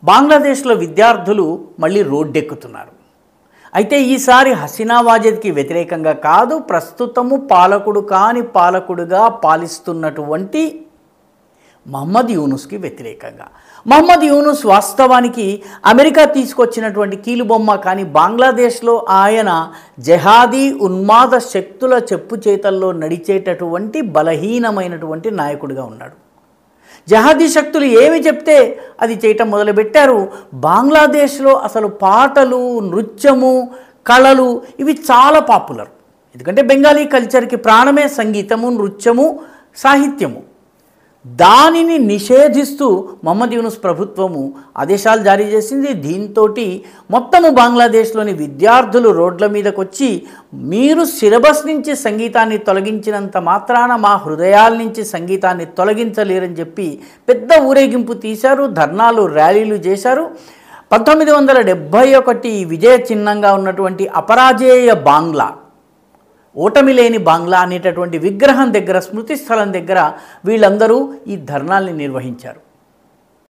బంగ్లాదేశ్లో విద్యార్థులు మళ్ళీ రోడ్డెక్కుతున్నారు. అయితే ఈసారి హసీనా వాజేద్కి వ్యతిరేకంగా కాదు, ప్రస్తుతము పాలకుడు కాని పాలకుడుగా పాలిస్తున్నటువంటి మహమ్మద్ యూనుస్కి వ్యతిరేకంగా. మహమ్మద్ యూనుస్ వాస్తవానికి అమెరికా తీసుకొచ్చినటువంటి కీలుబొమ్మ, కానీ బంగ్లాదేశ్లో ఆయన జెహాదీ ఉన్మాద శక్తుల చెప్పు చేతల్లో నడిచేటటువంటి బలహీనమైనటువంటి నాయకుడిగా ఉన్నాడు. జహాదీ శక్తులు ఏమి చెప్తే అది చేయటం మొదలుపెట్టారు. బంగ్లాదేశ్లో అసలు పాటలు, నృత్యము, కళలు ఇవి చాలా పాపులర్. ఎందుకంటే బెంగాలీ కల్చర్కి ప్రాణమే సంగీతము, నృత్యము, సాహిత్యము. దానిని నిషేధిస్తూ మహమ్మద్ యూనుస్ ప్రభుత్వము ఆదేశాలు జారీ చేసింది. దీంతో మొత్తము బంగ్లాదేశ్లోని విద్యార్థులు రోడ్ల మీదకి వచ్చి, మీరు సిలబస్ నుంచి సంగీతాన్ని తొలగించినంత మాత్రాన మా హృదయాల నుంచి సంగీతాన్ని తొలగించలేరని చెప్పి పెద్ద ఊరేగింపు తీశారు, ధర్నాలు, ర్యాలీలు చేశారు. 1971 విజయ చిహ్నంగా ఉన్నటువంటి అపరాజేయ బాంగ్లా, ఓటమి లేని బాంగ్లా అనేటటువంటి విగ్రహం దగ్గర, స్మృతి స్థలం దగ్గర వీళ్ళందరూ ఈ ధర్నాల్ని నిర్వహించారు.